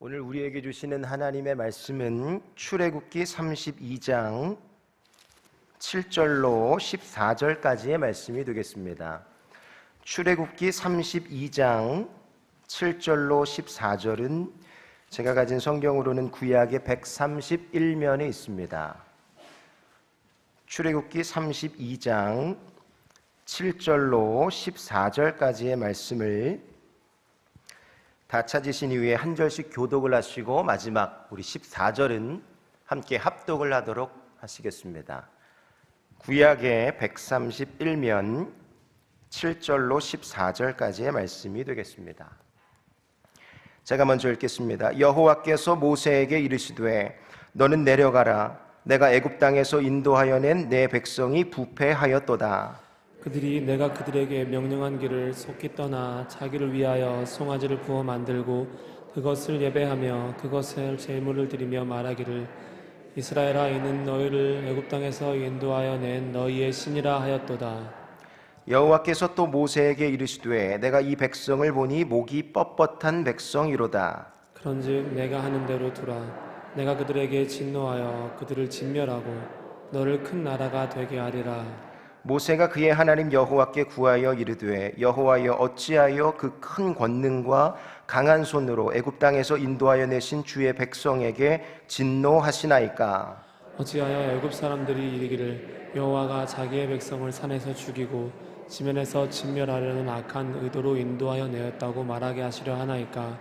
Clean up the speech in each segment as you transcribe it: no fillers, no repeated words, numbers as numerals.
오늘 우리에게 주시는 하나님의 말씀은 출애굽기 32장 7절로 14절까지의 말씀이 되겠습니다. 출애굽기 32장 7절로 14절은 제가 가진 성경으로는 구약의 131면에 있습니다. 출애굽기 32장 7절로 14절까지의 말씀을 다 찾으신 이후에 한 절씩 교독을 하시고 마지막 우리 14절은 함께 합독을 하도록 하시겠습니다. 구약의 131면 7절로 14절까지의 말씀이 되겠습니다. 제가 먼저 읽겠습니다. 여호와께서 모세에게 이르시되 너는 내려가라. 내가 애굽 땅에서 인도하여 낸 내 백성이 부패하였도다. 그들이 내가 그들에게 명령한 길을 속히 떠나 자기를 위하여 송아지를 구워 만들고 그것을 예배하며 그것을 제물을 드리며 말하기를 이스라엘아 이는 너희를 애굽 땅에서 인도하여 낸 너희의 신이라 하였도다. 여호와께서 또 모세에게 이르시되 내가 이 백성을 보니 목이 뻣뻣한 백성이로다. 그런즉 내가 하는 대로 두라. 내가 그들에게 진노하여 그들을 진멸하고 너를 큰 나라가 되게 하리라. 모세가 그의 하나님 여호와께 구하여 이르되 여호와여 어찌하여 그 큰 권능과 강한 손으로 애굽 땅에서 인도하여 내신 주의 백성에게 진노하시나이까. 어찌하여 애굽 사람들이 이르기를 여호와가 자기의 백성을 산에서 죽이고 지면에서 진멸하려는 악한 의도로 인도하여 내었다고 말하게 하시려 하나이까.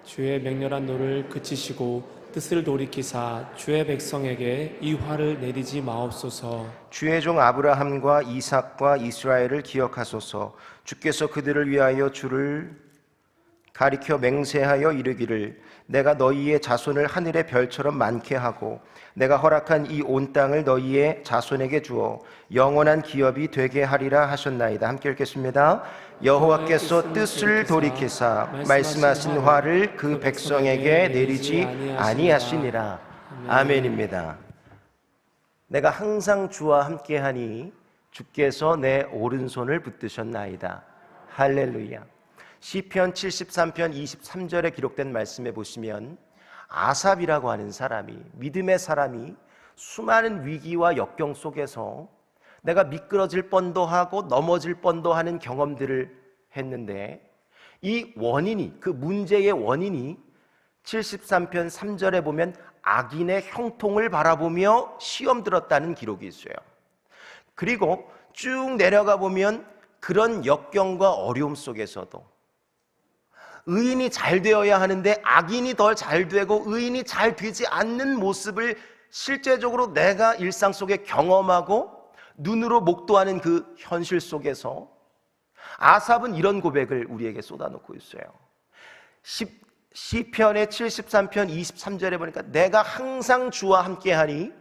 주의 맹렬한 노를 그치시고 뜻을 돌이키사 주의 백성에게 이 화를 내리지 마옵소서. 주의 종 아브라함과 이삭과 이스라엘을 기억하소서. 주께서 그들을 위하여 주를 가리켜 맹세하여 이르기를 내가 너희의 자손을 하늘의 별처럼 많게 하고 내가 허락한 이 온 땅을 너희의 자손에게 주어 영원한 기업이 되게 하리라 하셨나이다. 함께 읽겠습니다. 여호와께서 뜻을 돌이키사 말씀하신 화를 그 백성에게 내리지 아니하시니라. 아멘입니다. 내가 항상 주와 함께하니 주께서 내 오른손을 붙드셨나이다. 할렐루야. 시편 73편 23절에 기록된 말씀에 보시면 아삽이라고 하는 사람이, 믿음의 사람이 수많은 위기와 역경 속에서 내가 미끄러질 뻔도 하고 넘어질 뻔도 하는 경험들을 했는데 이 원인이, 그 문제의 원인이 73편 3절에 보면 악인의 형통을 바라보며 시험 들었다는 기록이 있어요. 그리고 쭉 내려가 보면 그런 역경과 어려움 속에서도 의인이 잘 되어야 하는데 악인이 더 잘 되고 의인이 잘 되지 않는 모습을 실제적으로 내가 일상 속에 경험하고 눈으로 목도하는 그 현실 속에서 아삽은 이런 고백을 우리에게 쏟아놓고 있어요. 시편의 73편 23절에 보니까 내가 항상 주와 함께하니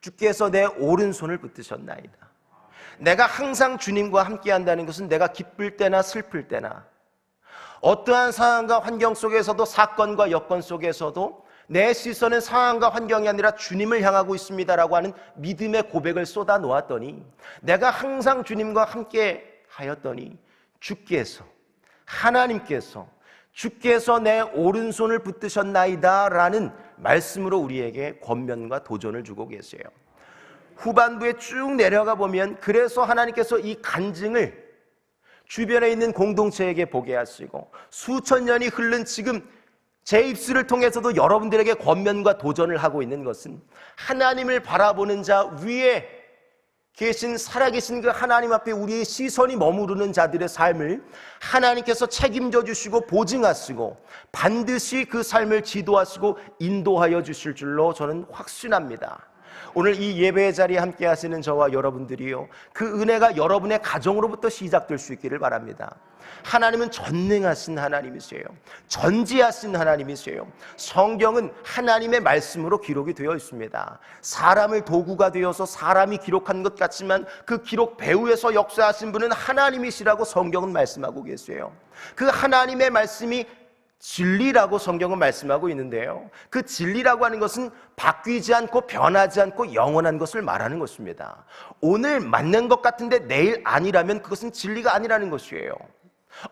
주께서 내 오른손을 붙드셨나이다. 내가 항상 주님과 함께한다는 것은 내가 기쁠 때나 슬플 때나 어떠한 상황과 환경 속에서도 사건과 여건 속에서도 내 시선은 상황과 환경이 아니라 주님을 향하고 있습니다라고 하는 믿음의 고백을 쏟아 놓았더니 내가 항상 주님과 함께 하였더니 주께서 내 오른손을 붙드셨나이다 라는 말씀으로 우리에게 권면과 도전을 주고 계세요. 후반부에 쭉 내려가 보면 그래서 하나님께서 이 간증을 주변에 있는 공동체에게 보게 하시고 수천 년이 흐른 지금 제 입술을 통해서도 여러분들에게 권면과 도전을 하고 있는 것은 하나님을 바라보는 자 위에 계신 살아계신 그 하나님 앞에 우리의 시선이 머무르는 자들의 삶을 하나님께서 책임져 주시고 보증하시고 반드시 그 삶을 지도하시고 인도하여 주실 줄로 저는 확신합니다. 오늘 이 예배의 자리에 함께 하시는 저와 여러분들이요, 그 은혜가 여러분의 가정으로부터 시작될 수 있기를 바랍니다. 하나님은 전능하신 하나님이세요. 전지하신 하나님이세요. 성경은 하나님의 말씀으로 기록이 되어 있습니다. 사람을 도구가 되어서 사람이 기록한 것 같지만 그 기록 배후에서 역사하신 분은 하나님이시라고 성경은 말씀하고 계세요. 그 하나님의 말씀이 진리라고 성경은 말씀하고 있는데요, 그 진리라고 하는 것은 바뀌지 않고 변하지 않고 영원한 것을 말하는 것입니다. 오늘 맞는 것 같은데 내일 아니라면 그것은 진리가 아니라는 것이에요.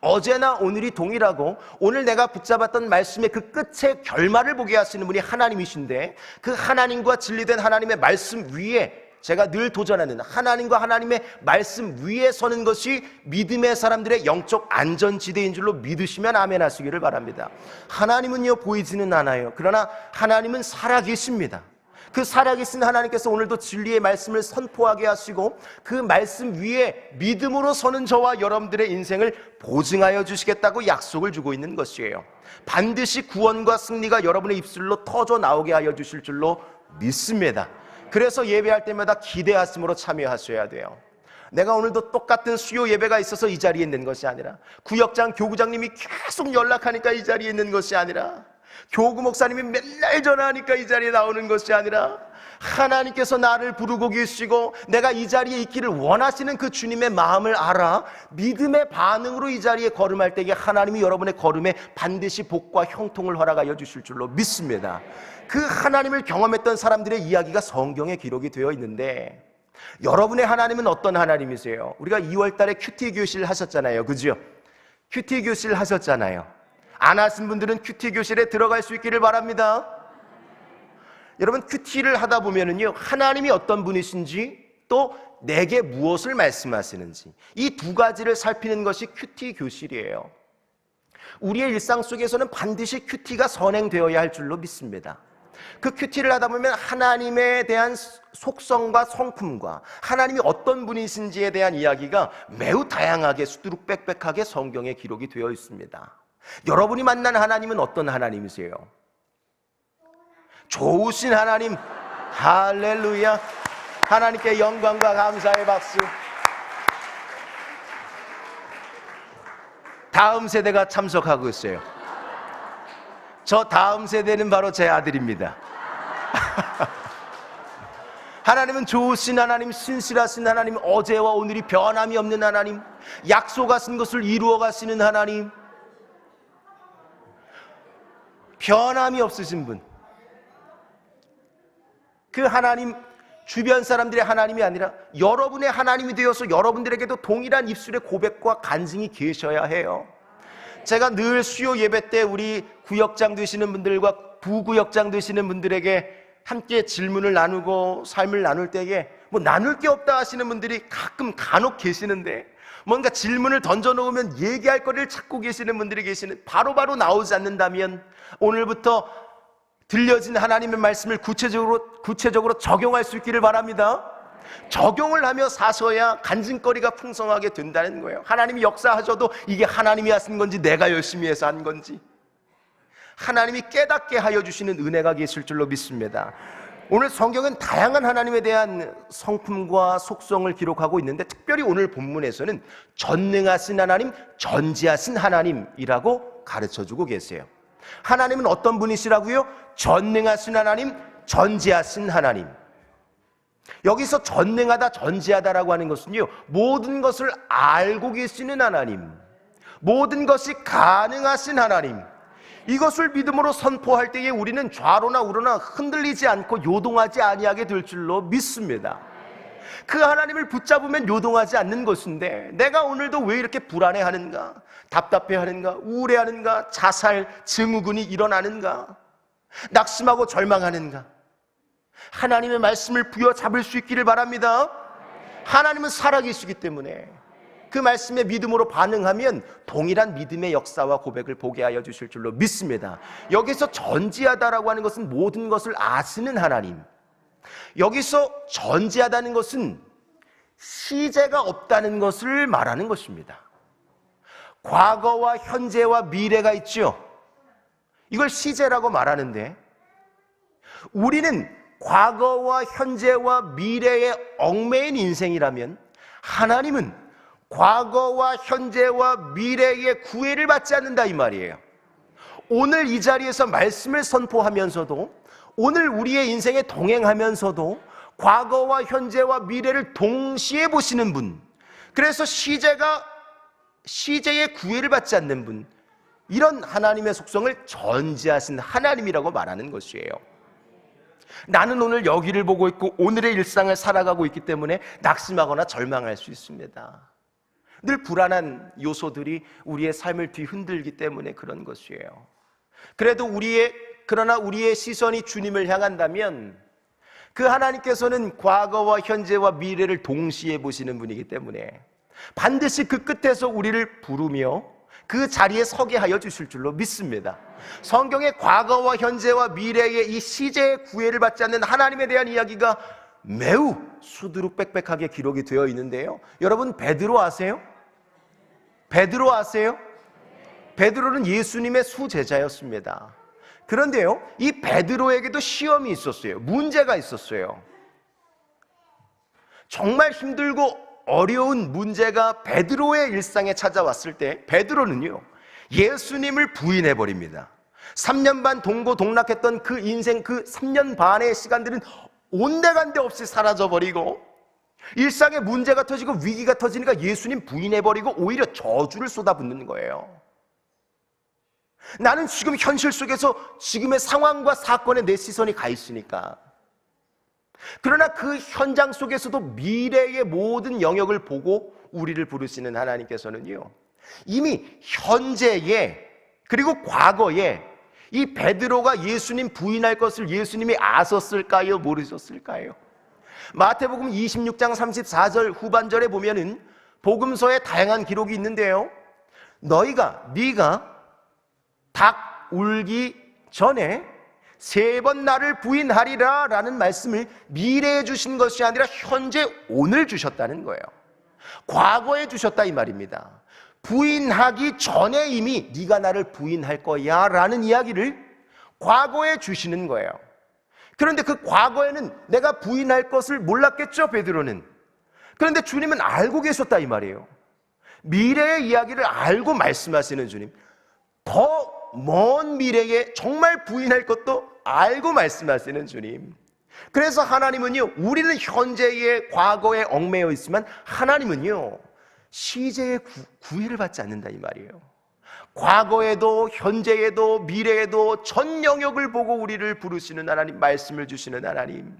어제나 오늘이 동일하고 오늘 내가 붙잡았던 말씀의 그 끝의 결말을 보게 하시는 분이 하나님이신데, 그 하나님과 진리된 하나님의 말씀 위에 제가 늘 도전하는 하나님과 하나님의 말씀 위에 서는 것이 믿음의 사람들의 영적 안전지대인 줄로 믿으시면 아멘 하시기를 바랍니다. 하나님은요 보이지는 않아요. 그러나 하나님은 살아계십니다. 그 살아계신 하나님께서 오늘도 진리의 말씀을 선포하게 하시고 그 말씀 위에 믿음으로 서는 저와 여러분들의 인생을 보증하여 주시겠다고 약속을 주고 있는 것이에요. 반드시 구원과 승리가 여러분의 입술로 터져 나오게 하여 주실 줄로 믿습니다. 그래서 예배할 때마다 기대하심으로 참여하셔야 돼요. 내가 오늘도 똑같은 수요 예배가 있어서 이 자리에 있는 것이 아니라, 구역장 교구장님이 계속 연락하니까 이 자리에 있는 것이 아니라, 교구 목사님이 맨날 전화하니까 이 자리에 나오는 것이 아니라, 하나님께서 나를 부르고 계시고 내가 이 자리에 있기를 원하시는 그 주님의 마음을 알아 믿음의 반응으로 이 자리에 걸음할 때에 하나님이 여러분의 걸음에 반드시 복과 형통을 허락하여 주실 줄로 믿습니다. 그 하나님을 경험했던 사람들의 이야기가 성경에 기록이 되어 있는데, 여러분의 하나님은 어떤 하나님이세요? 우리가 2월 달에 큐티 교실 하셨잖아요. 그죠? 큐티 교실 하셨잖아요. 안 하신 분들은 큐티 교실에 들어갈 수 있기를 바랍니다. 여러분, 큐티를 하다 보면은요, 하나님이 어떤 분이신지 또 내게 무엇을 말씀하시는지, 이 두 가지를 살피는 것이 큐티 교실이에요. 우리의 일상 속에서는 반드시 큐티가 선행되어야 할 줄로 믿습니다. 그 큐티를 하다 보면 하나님에 대한 속성과 성품과 하나님이 어떤 분이신지에 대한 이야기가 매우 다양하게 수두룩빽빽하게 성경에 기록이 되어 있습니다. 여러분이 만난 하나님은 어떤 하나님이세요? 좋으신 하나님. 할렐루야. 하나님께 영광과 감사의 박수. 다음 세대가 참석하고 있어요. 저 다음 세대는 바로 제 아들입니다. 하나님은 좋으신 하나님, 신실하신 하나님, 어제와 오늘이 변함이 없는 하나님, 약속하신 것을 이루어 가시는 하나님, 변함이 없으신 분. 그 하나님, 주변 사람들의 하나님이 아니라 여러분의 하나님이 되어서 여러분들에게도 동일한 입술의 고백과 간증이 계셔야 해요. 제가 늘 수요 예배 때 우리 구역장 되시는 분들과 부구역장 되시는 분들에게 함께 질문을 나누고 삶을 나눌 때에 뭐 나눌 게 없다 하시는 분들이 가끔 간혹 계시는데, 뭔가 질문을 던져놓으면 얘기할 거리를 찾고 계시는 분들이 계시는, 바로바로 나오지 않는다면 오늘부터 들려진 하나님의 말씀을 구체적으로 적용할 수 있기를 바랍니다. 적용을 하며 사셔야 간증거리가 풍성하게 된다는 거예요. 하나님이 역사하셔도 이게 하나님이 하신 건지 내가 열심히 해서 한 건지 하나님이 깨닫게 하여 주시는 은혜가 계실 줄로 믿습니다. 오늘 성경은 다양한 하나님에 대한 성품과 속성을 기록하고 있는데, 특별히 오늘 본문에서는 전능하신 하나님, 전지하신 하나님이라고 가르쳐주고 계세요. 하나님은 어떤 분이시라고요? 전능하신 하나님, 전지하신 하나님. 여기서 전능하다, 전지하다라고 하는 것은요, 모든 것을 알고 계시는 하나님, 모든 것이 가능하신 하나님, 이것을 믿음으로 선포할 때에 우리는 좌로나 우로나 흔들리지 않고 요동하지 아니하게 될 줄로 믿습니다. 그 하나님을 붙잡으면 요동하지 않는 것인데, 내가 오늘도 왜 이렇게 불안해하는가, 답답해하는가, 우울해하는가, 자살, 증후군이 일어나는가, 낙심하고 절망하는가, 하나님의 말씀을 부여잡을 수 있기를 바랍니다. 하나님은 살아계시기 때문에 그 말씀에 믿음으로 반응하면 동일한 믿음의 역사와 고백을 보게 하여 주실 줄로 믿습니다. 여기서 전지하다라고 하는 것은 모든 것을 아시는 하나님, 여기서 전지하다는 것은 시제가 없다는 것을 말하는 것입니다. 과거와 현재와 미래가 있죠. 이걸 시제라고 말하는데, 우리는 과거와 현재와 미래에 얽매인 인생이라면 하나님은 과거와 현재와 미래의 구애를 받지 않는다 이 말이에요. 오늘 이 자리에서 말씀을 선포하면서도, 오늘 우리의 인생에 동행하면서도 과거와 현재와 미래를 동시에 보시는 분, 그래서 시제의 구애를 받지 않는 분, 이런 하나님의 속성을 전지하신 하나님이라고 말하는 것이에요. 나는 오늘 여기를 보고 있고 오늘의 일상을 살아가고 있기 때문에 낙심하거나 절망할 수 있습니다. 늘 불안한 요소들이 우리의 삶을 뒤흔들기 때문에 그런 것이에요. 그러나 우리의 시선이 주님을 향한다면 그 하나님께서는 과거와 현재와 미래를 동시에 보시는 분이기 때문에 반드시 그 끝에서 우리를 부르며 그 자리에 서게 하여 주실 줄로 믿습니다. 성경의 과거와 현재와 미래의 이 시제의 구애를 받지 않는 하나님에 대한 이야기가 매우 수두룩빽빽하게 기록이 되어 있는데요. 여러분, 베드로 아세요? 베드로 아세요? 베드로는 예수님의 수제자였습니다. 그런데요, 이 베드로에게도 시험이 있었어요. 문제가 있었어요. 정말 힘들고 어려운 문제가 베드로의 일상에 찾아왔을 때 베드로는요, 예수님을 부인해버립니다. 3년 반 동고동락했던 그 인생, 그 3년 반의 시간들은 온데간데 없이 사라져버리고 일상에 문제가 터지고 위기가 터지니까 예수님 부인해버리고 오히려 저주를 쏟아붓는 거예요. 나는 지금 현실 속에서 지금의 상황과 사건에 내 시선이 가 있으니까. 그러나 그 현장 속에서도 미래의 모든 영역을 보고 우리를 부르시는 하나님께서는요, 이미 현재에 그리고 과거에 이 베드로가 예수님 부인할 것을 예수님이 아셨을까요? 모르셨을까요? 마태복음 26장 34절 후반절에 보면은 복음서에 다양한 기록이 있는데요, 네가 닭 울기 전에 3번 나를 부인하리라 라는 말씀을 미래에 주신 것이 아니라 현재 오늘 주셨다는 거예요. 과거에 주셨다 이 말입니다. 부인하기 전에 이미 네가 나를 부인할 거야 라는 이야기를 과거에 주시는 거예요. 그런데 그 과거에는 내가 부인할 것을 몰랐겠죠, 베드로는. 그런데 주님은 알고 계셨다 이 말이에요. 미래의 이야기를 알고 말씀하시는 주님, 더 먼 미래에 정말 부인할 것도 알고 말씀하시는 주님. 그래서 하나님은요, 우리는 현재의 과거에 얽매여 있지만 하나님은요, 시제의 구애를 받지 않는다 이 말이에요. 과거에도 현재에도 미래에도 전 영역을 보고 우리를 부르시는 하나님, 말씀을 주시는 하나님,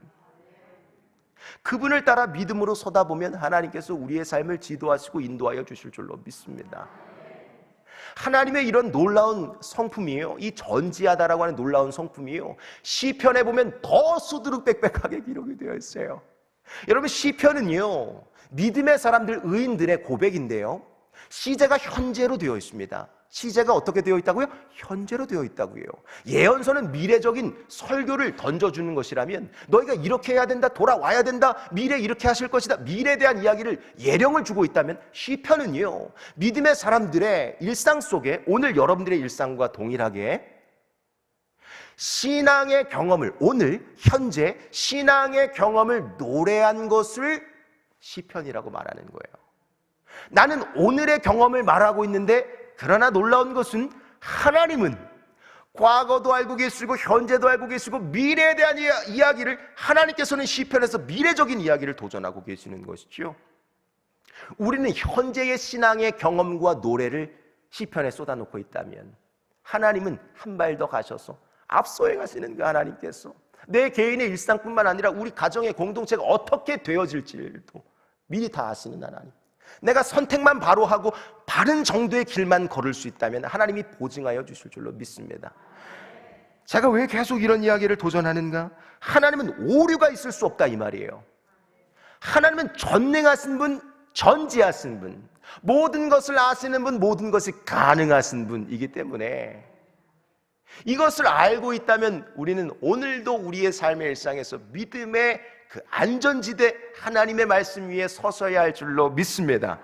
그분을 따라 믿음으로 서다보면 하나님께서 우리의 삶을 지도하시고 인도하여 주실 줄로 믿습니다. 하나님의 이런 놀라운 성품이에요. 이 전지하다라고 하는 놀라운 성품이에요. 시편에 보면 더 수두룩빽빽하게 기록이 되어 있어요. 여러분, 시편은요, 믿음의 사람들, 의인들의 고백인데요, 시제가 현재로 되어 있습니다. 시제가 어떻게 되어 있다고요? 현재로 되어 있다고요. 예언서는 미래적인 설교를 던져주는 것이라면 너희가 이렇게 해야 된다, 돌아와야 된다, 미래 이렇게 하실 것이다, 미래에 대한 이야기를, 예령을 주고 있다면 시편은요, 믿음의 사람들의 일상 속에 오늘 여러분들의 일상과 동일하게 신앙의 경험을, 오늘 현재 신앙의 경험을 노래한 것을 시편이라고 말하는 거예요. 나는 오늘의 경험을 말하고 있는데, 그러나 놀라운 것은 하나님은 과거도 알고 계시고 현재도 알고 계시고 미래에 대한 이야기를, 하나님께서는 시편에서 미래적인 이야기를 도전하고 계시는 것이죠. 우리는 현재의 신앙의 경험과 노래를 시편에 쏟아놓고 있다면 하나님은 한 발 더 가셔서 앞서 행하시는 그 하나님께서 내 개인의 일상뿐만 아니라 우리 가정의 공동체가 어떻게 되어질지도 미리 다 아시는 하나님, 내가 선택만 바로 하고 바른 정도의 길만 걸을 수 있다면 하나님이 보증하여 주실 줄로 믿습니다. 제가 왜 계속 이런 이야기를 도전하는가? 하나님은 오류가 있을 수 없다 이 말이에요. 하나님은 전능하신 분, 전지하신 분, 모든 것을 아시는 분, 모든 것이 가능하신 분이기 때문에 이것을 알고 있다면 우리는 오늘도 우리의 삶의 일상에서 믿음의 그 안전지대, 하나님의 말씀 위에 서서야 할 줄로 믿습니다.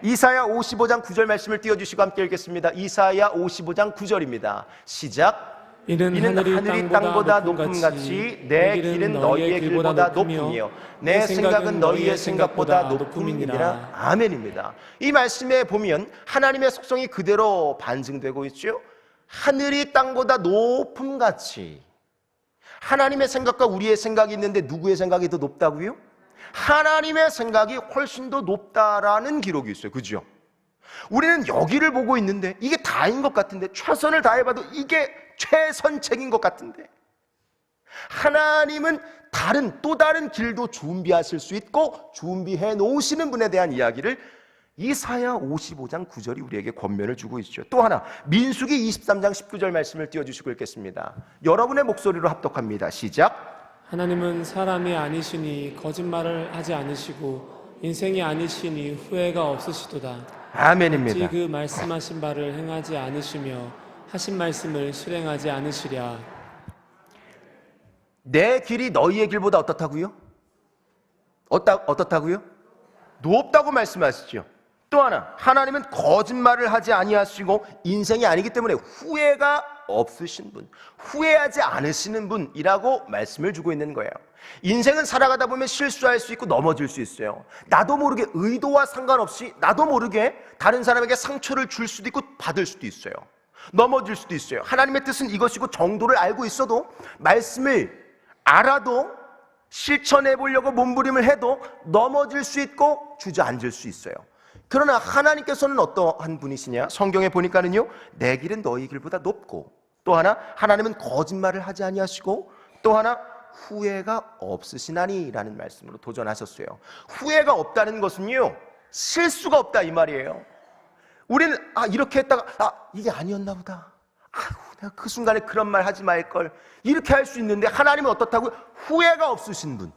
이사야 55장 9절 말씀을 띄워주시고 함께 읽겠습니다. 이사야 55장 9절입니다. 시작. 이는 하늘이 땅보다 높음같이 내 길은 너희의 길보다 높으며 내 생각은 너희의 생각보다 높음이니라. 아멘입니다. 이 말씀에 보면 하나님의 속성이 그대로 반증되고 있죠. 하늘이 땅보다 높음같이, 하나님의 생각과 우리의 생각이 있는데 누구의 생각이 더 높다고요? 하나님의 생각이 훨씬 더 높다라는 기록이 있어요. 그죠? 우리는 여기를 보고 있는데 이게 다인 것 같은데, 최선을 다해봐도 이게 최선책인 것 같은데, 하나님은 또 다른 길도 준비하실 수 있고 준비해 놓으시는 분에 대한 이야기를 이사야 55장 9절이 우리에게 권면을 주고 있죠. 또 하나 민수기 23장 19절 말씀을 띄워주시고 읽겠습니다. 여러분의 목소리로 합독합니다. 시작. 하나님은 사람이 아니시니 거짓말을 하지 않으시고 인생이 아니시니 후회가 없으시도다. 아멘입니다. 그 말씀하신 바를 행하지 않으시며 하신 말씀을 실행하지 않으시랴. 내 길이 너희의 길보다 어떻다고요? 어떻다고요? 높다고 말씀하시죠. 또 하나 하나님은 거짓말을 하지 아니하시고 인생이 아니기 때문에 후회가 없으신 분, 후회하지 않으시는 분이라고 말씀을 주고 있는 거예요. 인생은 살아가다 보면 실수할 수 있고 넘어질 수 있어요. 나도 모르게 의도와 상관없이 나도 모르게 다른 사람에게 상처를 줄 수도 있고 받을 수도 있어요. 넘어질 수도 있어요. 하나님의 뜻은 이것이고 정도를 알고 있어도 말씀을 알아도 실천해 보려고 몸부림을 해도 넘어질 수 있고 주저앉을 수 있어요. 그러나 하나님께서는 어떠한 분이시냐? 성경에 보니까는요, 내 길은 너희 길보다 높고, 또 하나 하나님은 거짓말을 하지 아니하시고, 또 하나 후회가 없으시나니 라는 말씀으로 도전하셨어요. 후회가 없다는 것은요, 실수가 없다 이 말이에요. 우리는 이렇게 했다가 이게 아니었나 보다, 내가 그 순간에 그런 말 하지 말걸, 이렇게 할 수 있는데 하나님은 어떻다고요? 후회가 없으신 분,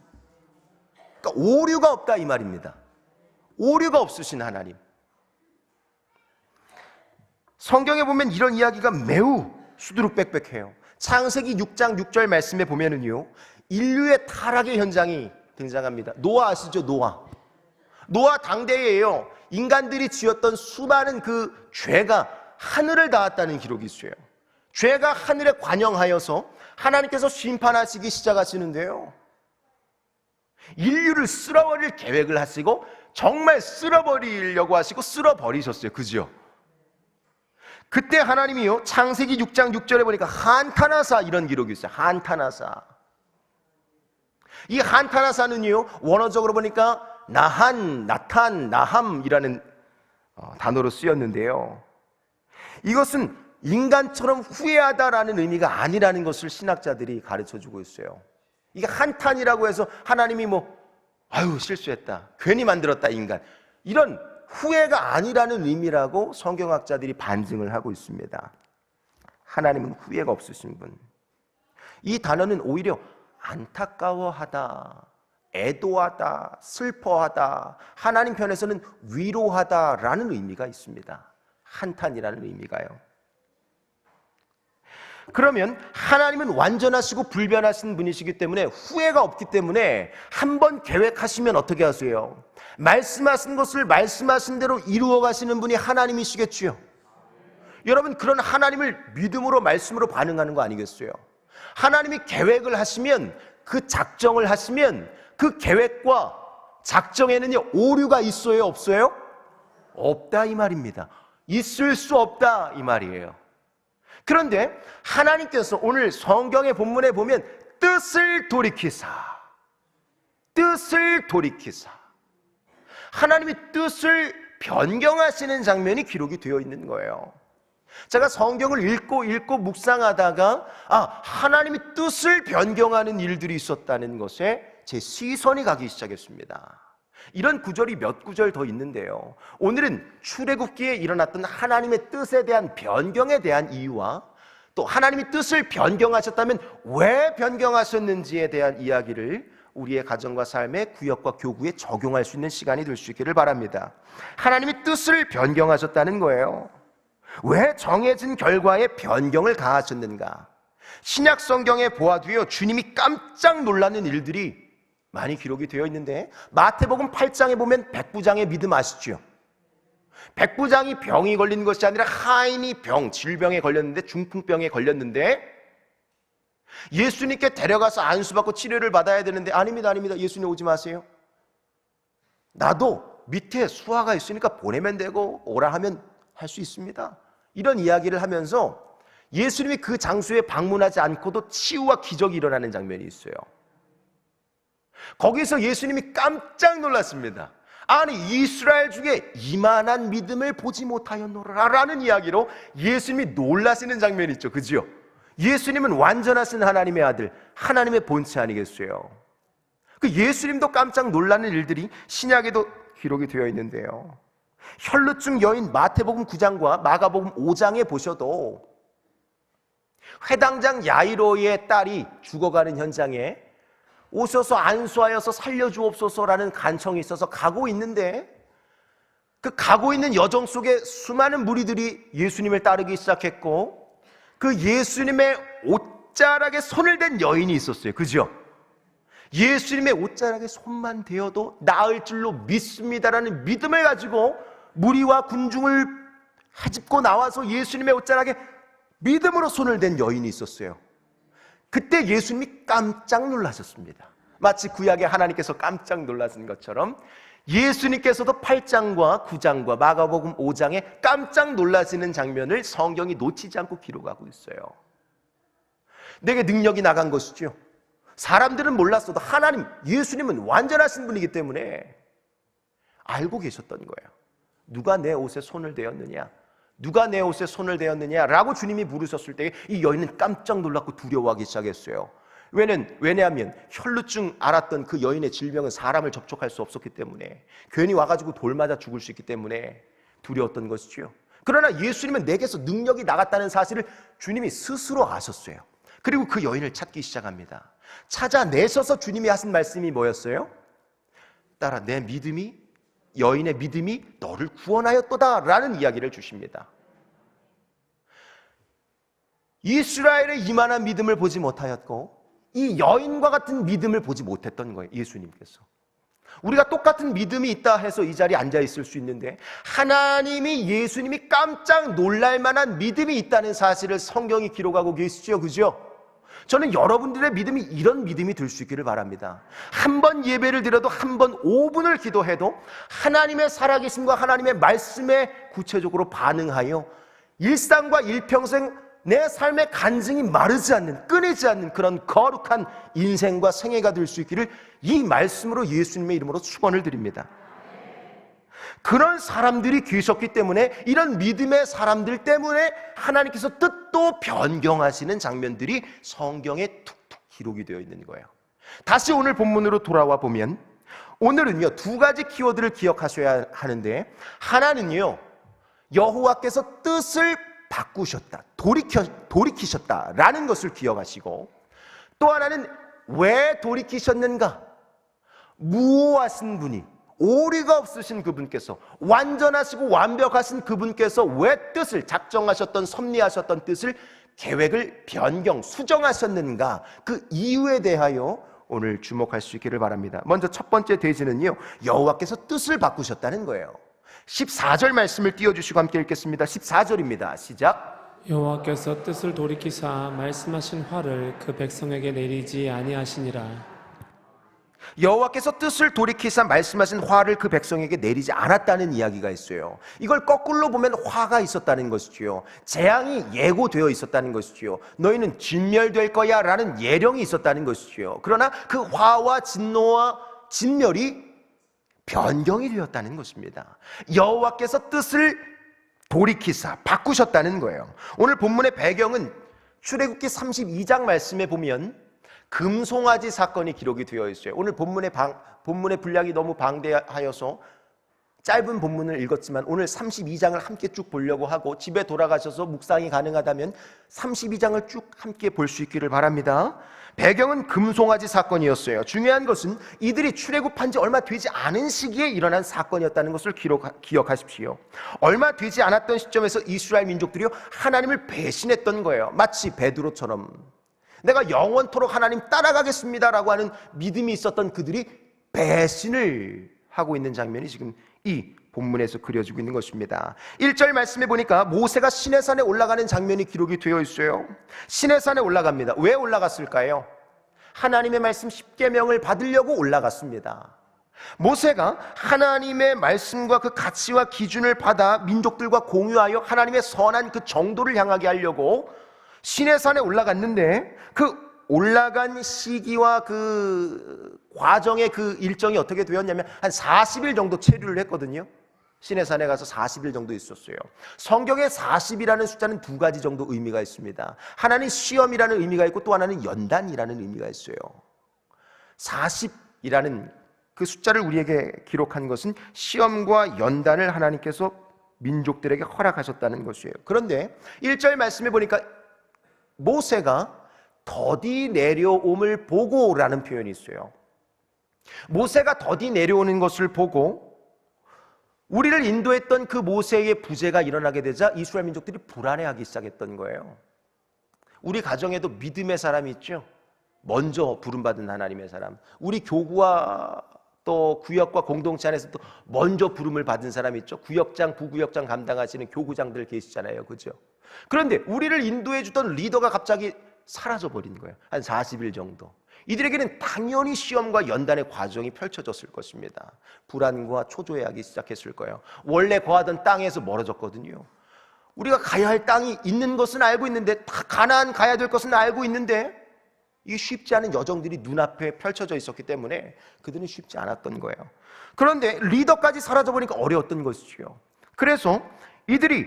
그러니까 오류가 없다 이 말입니다. 오류가 없으신 하나님. 성경에 보면 이런 이야기가 매우 수두룩빽빽해요. 창세기 6장 6절 말씀에 보면은요, 인류의 타락의 현장이 등장합니다. 노아 아시죠? 노아 당대에요, 인간들이 지었던 수많은 그 죄가 하늘을 닿았다는 기록이 있어요. 죄가 하늘에 관영하여서 하나님께서 심판하시기 시작하시는데요, 인류를 쓸어버릴 계획을 하시고 정말 쓸어버리려고 하시고 쓸어버리셨어요. 그죠? 그때 하나님이요, 창세기 6장 6절에 보니까 한타나사 이런 기록이 있어요. 한타나사. 이 한타나사는요, 원어적으로 보니까 나한, 나탄, 나함이라는 단어로 쓰였는데요, 이것은 인간처럼 후회하다라는 의미가 아니라는 것을 신학자들이 가르쳐주고 있어요. 이게 한탄이라고 해서 하나님이 실수했다, 괜히 만들었다 인간, 이런 후회가 아니라는 의미라고 성경학자들이 반증을 하고 있습니다. 하나님은 후회가 없으신 분. 이 단어는 오히려 안타까워하다, 애도하다, 슬퍼하다, 하나님 편에서는 위로하다라는 의미가 있습니다. 한탄이라는 의미가요. 그러면 하나님은 완전하시고 불변하신 분이시기 때문에 후회가 없기 때문에 한번 계획하시면 어떻게 하세요? 말씀하신 것을 말씀하신 대로 이루어 가시는 분이 하나님이시겠지요. 여러분, 그런 하나님을 믿음으로 말씀으로 반응하는 거 아니겠어요? 하나님이 계획을 하시면, 그 작정을 하시면 그 계획과 작정에는요, 오류가 있어요, 없어요? 없다 이 말입니다. 있을 수 없다 이 말이에요. 그런데 하나님께서 오늘 성경의 본문에 보면 뜻을 돌이키사, 하나님이 뜻을 변경하시는 장면이 기록이 되어 있는 거예요. 제가 성경을 읽고 묵상하다가 하나님이 뜻을 변경하는 일들이 있었다는 것에 제 시선이 가기 시작했습니다. 이런 구절이 몇 구절 더 있는데요, 오늘은 출애굽기에 일어났던 하나님의 뜻에 대한 변경에 대한 이유와 또 하나님이 뜻을 변경하셨다면 왜 변경하셨는지에 대한 이야기를 우리의 가정과 삶의 구역과 교구에 적용할 수 있는 시간이 될 수 있기를 바랍니다. 하나님이 뜻을 변경하셨다는 거예요. 왜 정해진 결과에 변경을 가하셨는가? 신약 성경에 보아도요, 주님이 깜짝 놀라는 일들이 많이 기록이 되어 있는데, 마태복음 8장에 보면 백부장의 믿음 아시죠? 백부장이 병이 걸린 것이 아니라 하인이 질병에 걸렸는데, 중풍병에 걸렸는데 예수님께 데려가서 안수받고 치료를 받아야 되는데, 아닙니다, 예수님 오지 마세요, 나도 밑에 수하가 있으니까 보내면 되고 오라 하면 할 수 있습니다, 이런 이야기를 하면서 예수님이 그 장소에 방문하지 않고도 치유와 기적이 일어나는 장면이 있어요. 거기서 예수님이 깜짝 놀랐습니다. 아니, 이스라엘 중에 이만한 믿음을 보지 못하였노라 라는 이야기로 예수님이 놀라시는 장면이 있죠. 그죠? 예수님은 완전하신 하나님의 아들, 하나님의 본체 아니겠어요? 그 예수님도 깜짝 놀라는 일들이 신약에도 기록이 되어 있는데요, 혈루증 여인 마태복음 9장과 마가복음 5장에 보셔도 회당장 야이로의 딸이 죽어가는 현장에 오셔서 안수하여서 살려주옵소서라는 간청이 있어서 가고 있는데, 그 가고 있는 여정 속에 수많은 무리들이 예수님을 따르기 시작했고, 그 예수님의 옷자락에 손을 댄 여인이 있었어요. 그죠? 예수님의 옷자락에 손만 대어도 나을 줄로 믿습니다라는 믿음을 가지고 무리와 군중을 헤집고 나와서 예수님의 옷자락에 믿음으로 손을 댄 여인이 있었어요. 그때 예수님이 깜짝 놀라셨습니다. 마치 구약의 하나님께서 깜짝 놀라신 것처럼 예수님께서도 8장과 9장과 마가복음 5장에 깜짝 놀라시는 장면을 성경이 놓치지 않고 기록하고 있어요. 내게 능력이 나간 것이죠. 사람들은 몰랐어도 하나님, 예수님은 완전하신 분이기 때문에 알고 계셨던 거예요. 누가 내 옷에 손을 대었느냐? 누가 내 옷에 손을 대었느냐? 라고 주님이 물으셨을 때 이 여인은 깜짝 놀랐고 두려워하기 시작했어요. 왜냐하면 혈루증 앓았던 그 여인의 질병은 사람을 접촉할 수 없었기 때문에, 괜히 와가지고 돌 맞아 죽을 수 있기 때문에 두려웠던 것이죠. 그러나 예수님은 내게서 능력이 나갔다는 사실을 주님이 스스로 아셨어요. 그리고 그 여인을 찾기 시작합니다. 찾아내셔서 주님이 하신 말씀이 뭐였어요? 딸아, 내 믿음이, 여인의 믿음이 너를 구원하였도다 라는 이야기를 주십니다. 이스라엘의 이만한 믿음을 보지 못하였고 이 여인과 같은 믿음을 보지 못했던 거예요. 예수님께서. 우리가 똑같은 믿음이 있다 해서 이 자리에 앉아 있을 수 있는데, 하나님이, 예수님이 깜짝 놀랄 만한 믿음이 있다는 사실을 성경이 기록하고 계시죠. 그죠? 저는 여러분들의 믿음이 이런 믿음이 될 수 있기를 바랍니다. 한 번 예배를 드려도, 한 번 5분을 기도해도 하나님의 살아계심과 하나님의 말씀에 구체적으로 반응하여 일상과 일평생 내 삶의 간증이 마르지 않는, 끊이지 않는 그런 거룩한 인생과 생애가 될 수 있기를 이 말씀으로 예수님의 이름으로 축원을 드립니다. 그런 사람들이 계셨기 때문에, 이런 믿음의 사람들 때문에 하나님께서 뜻도 변경하시는 장면들이 성경에 툭툭 기록이 되어 있는 거예요. 다시 오늘 본문으로 돌아와 보면, 오늘은요 2가지 키워드를 기억하셔야 하는데, 하나는요 여호와께서 뜻을 바꾸셨다, 돌이키셨다라는 것을 기억하시고, 또 하나는 왜 돌이키셨는가? 무오하신 분이, 오류가 없으신 그분께서, 완전하시고 완벽하신 그분께서 왜 뜻을, 작정하셨던, 섭리하셨던 뜻을, 계획을 변경, 수정하셨는가? 그 이유에 대하여 오늘 주목할 수 있기를 바랍니다. 먼저 첫 번째 대지는요, 여호와께서 뜻을 바꾸셨다는 거예요. 14절 말씀을 띄워주시고 함께 읽겠습니다. 14절입니다. 시작. 여호와께서 뜻을 돌이키사 말씀하신 화를 그 백성에게 내리지 아니하시니라. 여호와께서 뜻을 돌이키사 말씀하신 화를 그 백성에게 내리지 않았다는 이야기가 있어요. 이걸 거꾸로 보면 화가 있었다는 것이지요. 재앙이 예고되어 있었다는 것이지요. 너희는 진멸될 거야 라는 예령이 있었다는 것이지요. 그러나 그 화와 진노와 진멸이 변경이 되었다는 것입니다. 여호와께서 뜻을 돌이키사 바꾸셨다는 거예요. 오늘 본문의 배경은 출애굽기 32장 말씀에 보면 금송아지 사건이 기록이 되어 있어요. 오늘 본문의 분량이 너무 방대하여서 짧은 본문을 읽었지만, 오늘 32장을 함께 쭉 보려고 하고, 집에 돌아가셔서 묵상이 가능하다면 32장을 쭉 함께 볼 수 있기를 바랍니다. 배경은 금송아지 사건이었어요. 중요한 것은 이들이 출애굽한 지 얼마 되지 않은 시기에 일어난 사건이었다는 것을 기억하십시오. 얼마 되지 않았던 시점에서 이스라엘 민족들이 하나님을 배신했던 거예요. 마치 베드로처럼 내가 영원토록 하나님 따라가겠습니다라고 하는 믿음이 있었던 그들이 배신을 하고 있는 장면이 지금 이 본문에서 그려지고 있는 것입니다. 1절 말씀해 보니까 모세가 시내산에 올라가는 장면이 기록이 되어 있어요. 시내산에 올라갑니다. 왜 올라갔을까요? 하나님의 말씀 10계명을 받으려고 올라갔습니다. 모세가 하나님의 말씀과 그 가치와 기준을 받아 민족들과 공유하여 하나님의 선한 그 정도를 향하게 하려고 시내산에 올라갔는데, 그 올라간 시기와 그 과정의 그 일정이 어떻게 되었냐면 한 40일 정도 체류를 했거든요. 시내산에 가서 40일 정도 있었어요. 성경에 40이라는 숫자는 2가지 정도 의미가 있습니다. 하나는 시험이라는 의미가 있고, 또 하나는 연단이라는 의미가 있어요. 40이라는 그 숫자를 우리에게 기록한 것은 시험과 연단을 하나님께서 민족들에게 허락하셨다는 것이에요. 그런데 1절 말씀에 보니까 모세가 더디 내려옴을 보고라는 표현이 있어요. 모세가 더디 내려오는 것을 보고 우리를 인도했던 그 모세의 부재가 일어나게 되자 이스라엘 민족들이 불안해하기 시작했던 거예요. 우리 가정에도 믿음의 사람이 있죠. 먼저 부름받은 하나님의 사람, 우리 교구와 또 구역과 공동체 안에서 또 먼저 부름을 받은 사람이 있죠. 구역장, 부구역장 감당하시는 교구장들 계시잖아요, 그죠? 그런데 우리를 인도해 주던 리더가 갑자기 사라져 버린 거예요. 한 40일 정도. 이들에게는 당연히 시험과 연단의 과정이 펼쳐졌을 것입니다. 불안과 초조해하기 시작했을 거예요. 원래 거하던 땅에서 멀어졌거든요. 우리가 가야 할 땅이 있는 것은 알고 있는데, 다 가나안 가야 될 것은 알고 있는데, 이게 쉽지 않은 여정들이 눈앞에 펼쳐져 있었기 때문에 그들은 쉽지 않았던 거예요. 그런데 리더까지 사라져버리니까 어려웠던 것이죠. 그래서 이들이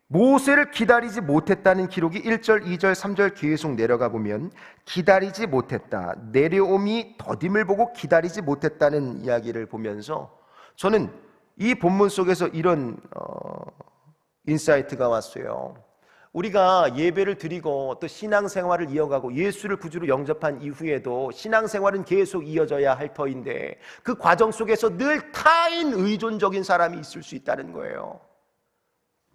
모세를 기다리지 못했다는 기록이 1절, 2절, 3절 계속 내려가 보면 기다리지 못했다, 내려옴이 더딤을 보고 기다리지 못했다는 이야기를 보면서 저는 이 본문 속에서 이런 인사이트가 왔어요. 우리가 예배를 드리고 또 신앙생활을 이어가고 예수를 구주로 영접한 이후에도 신앙생활은 계속 이어져야 할 터인데 그 과정 속에서 늘 타인 의존적인 사람이 있을 수 있다는 거예요.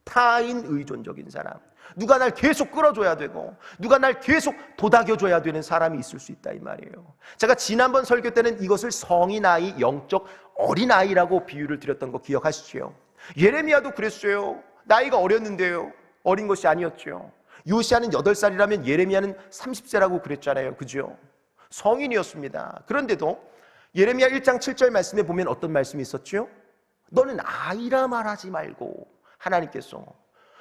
타인 의존적인 사람, 누가 날 계속 끌어줘야 되고 누가 날 계속 도닥여줘야 되는 사람이 있을 수 있다 이 말이에요. 제가 지난번 설교 때는 이것을 성인아이, 영적 어린아이라고 비유를 드렸던 거 기억하시죠? 예레미야도 그랬어요. 나이가 어렸는데요, 어린 것이 아니었죠. 요시아는 8살이라면 예레미야는 30세라고 그랬잖아요, 그죠? 성인이었습니다. 그런데도 예레미야 1장 7절 말씀에 보면 어떤 말씀이 있었죠? 너는 아이라 말하지 말고, 하나님께서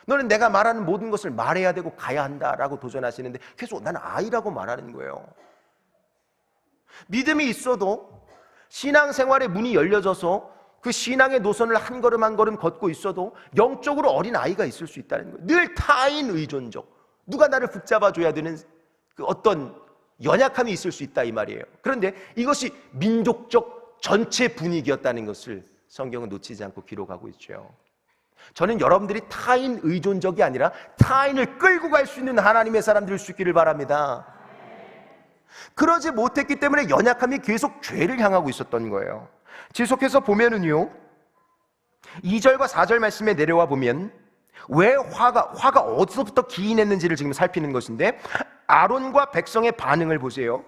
너는 내가 말하는 모든 것을 말해야 되고 가야 한다라고 도전하시는데 계속 나는 아이라고 말하는 거예요. 믿음이 있어도 신앙생활의 문이 열려져서 그 신앙의 노선을 한 걸음 한 걸음 걷고 있어도 영적으로 어린 아이가 있을 수 있다는 거예요. 늘 타인 의존적, 누가 나를 붙잡아줘야 되는 그 어떤 연약함이 있을 수 있다 이 말이에요. 그런데 이것이 민족적 전체 분위기였다는 것을 성경은 놓치지 않고 기록하고 있죠. 저는 여러분들이 타인 의존적이 아니라 타인을 끌고 갈 수 있는 하나님의 사람들일 수 있기를 바랍니다. 그러지 못했기 때문에 연약함이 계속 죄를 향하고 있었던 거예요. 지속해서 보면은요, 2절과 4절 말씀에 내려와 보면 왜 화가 어디서부터 기인했는지를 지금 살피는 것인데, 아론과 백성의 반응을 보세요.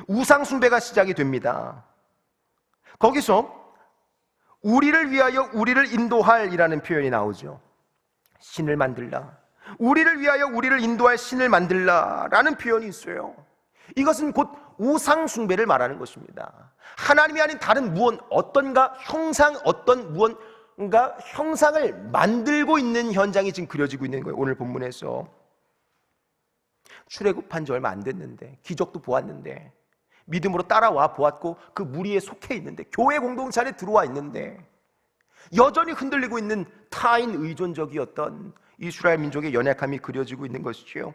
우상 숭배가 시작이 됩니다. 거기서 우리를 위하여 우리를 인도할이라는 표현이 나오죠. 신을 만들라, 우리를 위하여 우리를 인도할 신을 만들라라는 표현이 있어요. 이것은 곧 우상 숭배를 말하는 것입니다. 하나님이 아닌 다른 무언, 어떤가 형상, 어떤 무언가 형상을 만들고 있는 현장이 지금 그려지고 있는 거예요. 오늘 본문에서 출애굽한 지 얼마 안 됐는데, 기적도 보았는데, 믿음으로 따라와 보았고 그 무리에 속해 있는데, 교회 공동체 안에 들어와 있는데 여전히 흔들리고 있는 타인 의존적이었던 이스라엘 민족의 연약함이 그려지고 있는 것이지요.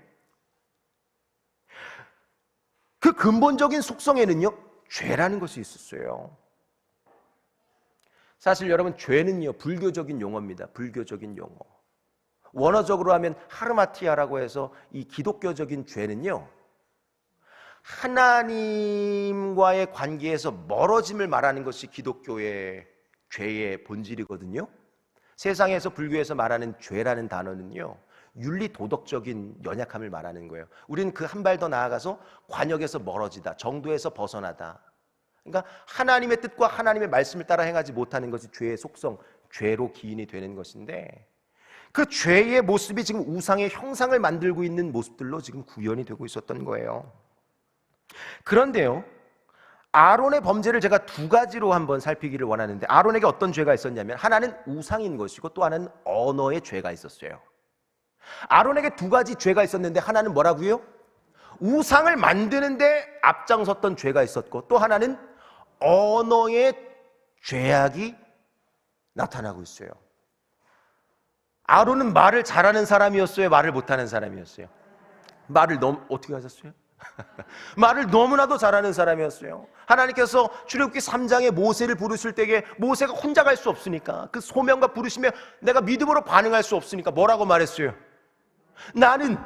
그 근본적인 속성에는요, 죄라는 것이 있었어요. 사실 여러분, 죄는요 불교적인 용어입니다. 불교적인 용어. 원어적으로 하면 하르마티아라고 해서 이 기독교적인 죄는요, 하나님과의 관계에서 멀어짐을 말하는 것이 기독교의 죄의 본질이거든요. 세상에서 불교에서 말하는 죄라는 단어는요, 윤리 도덕적인 연약함을 말하는 거예요. 우리는 그 한 발 더 나아가서 관역에서 멀어지다, 정도에서 벗어나다. 그러니까 하나님의 뜻과 하나님의 말씀을 따라 행하지 못하는 것이 죄의 속성, 죄로 기인이 되는 것인데, 그 죄의 모습이 지금 우상의 형상을 만들고 있는 모습들로 지금 구현이 되고 있었던 거예요. 그런데요, 아론의 범죄를 제가 두 가지로 한번 살피기를 원하는데, 아론에게 어떤 죄가 있었냐면, 하나는 우상인 것이고 또 하나는 언어의 죄가 있었어요. 아론에게 두 가지 죄가 있었는데, 하나는 뭐라고요? 우상을 만드는데 앞장섰던 죄가 있었고, 또 하나는 언어의 죄악이 나타나고 있어요. 아론은 말을 잘하는 사람이었어요? 말을 못하는 사람이었어요? 말을 어떻게 하셨어요? 말을 너무나도 잘하는 사람이었어요. 하나님께서 출애굽기 3장에 모세를 부르실 때에 모세가 혼자 갈 수 없으니까 그 소명과 부르심에 내가 믿음으로 반응할 수 없으니까 뭐라고 말했어요? 나는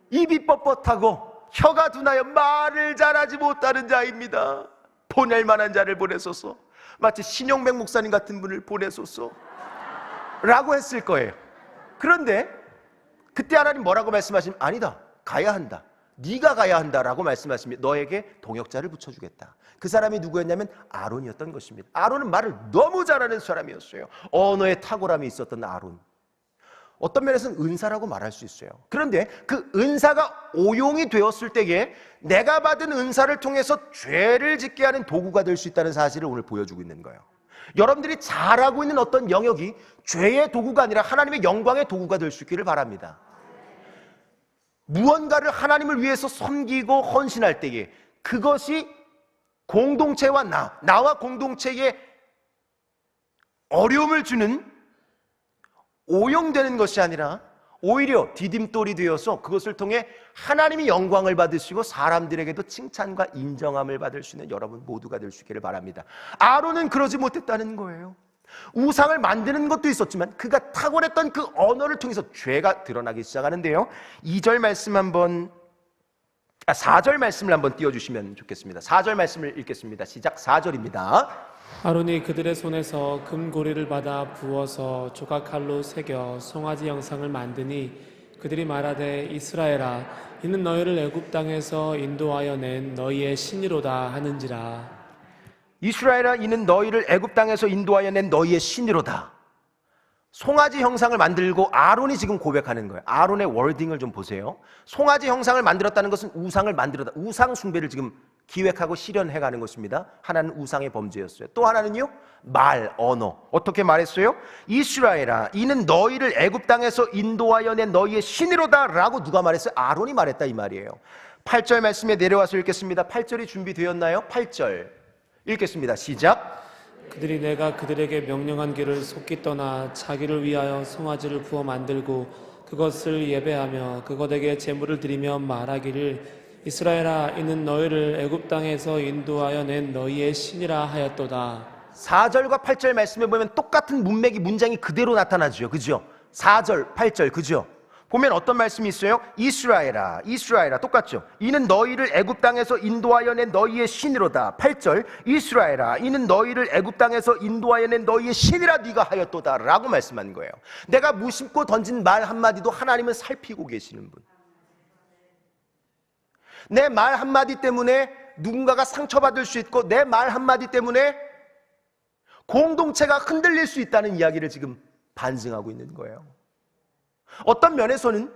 입이 뻣뻣하고 혀가 둔하여 말을 잘하지 못하는 자입니다. 보낼 만한 자를 보내소서. 마치 신용백 목사님 같은 분을 보내소서 라고 했을 거예요. 그런데 그때 하나님 뭐라고 말씀하시면 아니다, 가야 한다, 네가 가야 한다라고 말씀하시면 너에게 동역자를 붙여주겠다. 그 사람이 누구였냐면 아론이었던 것입니다. 아론은 말을 너무 잘하는 사람이었어요. 언어에 탁월함이 있었던 아론. 어떤 면에서는 은사라고 말할 수 있어요. 그런데 그 은사가 오용이 되었을 때에 내가 받은 은사를 통해서 죄를 짓게 하는 도구가 될 수 있다는 사실을 오늘 보여주고 있는 거예요. 여러분들이 잘하고 있는 어떤 영역이 죄의 도구가 아니라 하나님의 영광의 도구가 될 수 있기를 바랍니다. 무언가를 하나님을 위해서 섬기고 헌신할 때에 그것이 공동체와 나와 공동체에 어려움을 주는 오용되는 것이 아니라 오히려 디딤돌이 되어서 그것을 통해 하나님이 영광을 받으시고 사람들에게도 칭찬과 인정함을 받을 수 있는 여러분 모두가 될 수 있기를 바랍니다. 아론은 그러지 못했다는 거예요. 우상을 만드는 것도 있었지만 그가 탁월했던 그 언어를 통해서 죄가 드러나기 시작하는데요. 2절 말씀 4절 말씀을 한번 띄워주시면 좋겠습니다. 4절 말씀을 읽겠습니다. 시작. 4절입니다. 아론이 그들의 손에서 금고리를 받아 부어서 조각칼로 새겨 송아지 형상을 만드니 그들이 말하되 이스라엘아 이는 너희를 애굽 땅에서 인도하여 낸 너희의 신이로다 하는지라. 이스라엘아 이는 너희를 애굽 땅에서 인도하여 낸 너희의 신이로다. 송아지 형상을 만들고 아론이 지금 고백하는 거예요. 아론의 워딩을 좀 보세요. 송아지 형상을 만들었다는 것은 우상을 만들었다, 우상 숭배를 지금 기획하고 실현해가는 것입니다. 하나는 우상의 범죄였어요. 또 하나는요, 말, 언어. 어떻게 말했어요? 이스라엘아 이는 너희를 애굽 땅에서 인도하여 낸 너희의 신이로다 라고 누가 말했어요? 아론이 말했다 이 말이에요. 8절 말씀에 내려와서 읽겠습니다. 8절이 준비되었나요? 8절 읽겠습니다. 시작. 그들이 내가 그들에게 명령한 길을 속기 떠나 자기를 위하여 송아지를 부어 만들고 그것을 예배하며 그것에게 제물을 드리며 말하기를 이스라엘아 이는 너희를 애굽 땅에서 인도하여 낸 너희의 신이라 하였도다. 4절과 8절 말씀에 보면 똑같은 문장이 그대로 나타나죠. 그죠? 4절, 8절 그죠? 보면 어떤 말씀이 있어요? 이스라엘아, 이스라엘아 똑같죠? 이는 너희를 애굽 땅에서 인도하여 낸 너희의 신이로다. 8절 이스라엘아 이는 너희를 애굽 땅에서 인도하여 낸 너희의 신이라 네가 하였도다 라고 말씀한 거예요. 내가 무심코 던진 말 한마디도 하나님은 살피고 계시는 분. 내 말 한마디 때문에 누군가가 상처받을 수 있고 내 말 한마디 때문에 공동체가 흔들릴 수 있다는 이야기를 지금 반증하고 있는 거예요. 어떤 면에서는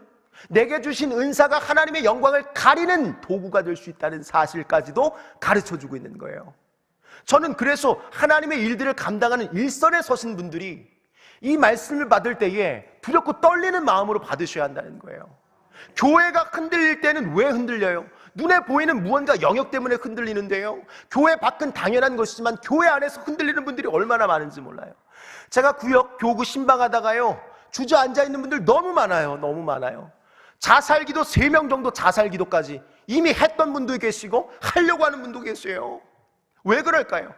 내게 주신 은사가 하나님의 영광을 가리는 도구가 될 수 있다는 사실까지도 가르쳐주고 있는 거예요. 저는 그래서 하나님의 일들을 감당하는 일선에 서신 분들이 이 말씀을 받을 때에 두렵고 떨리는 마음으로 받으셔야 한다는 거예요. 교회가 흔들릴 때는 왜 흔들려요? 눈에 보이는 무언가 영역 때문에 흔들리는데요, 교회 밖은 당연한 것이지만 교회 안에서 흔들리는 분들이 얼마나 많은지 몰라요. 제가 구역 교구 신방하다가요 주저앉아 있는 분들 너무 많아요. 너무 많아요. 자살기도 3명 정도 자살기도까지 이미 했던 분도 계시고 하려고 하는 분도 계세요. 왜 그럴까요?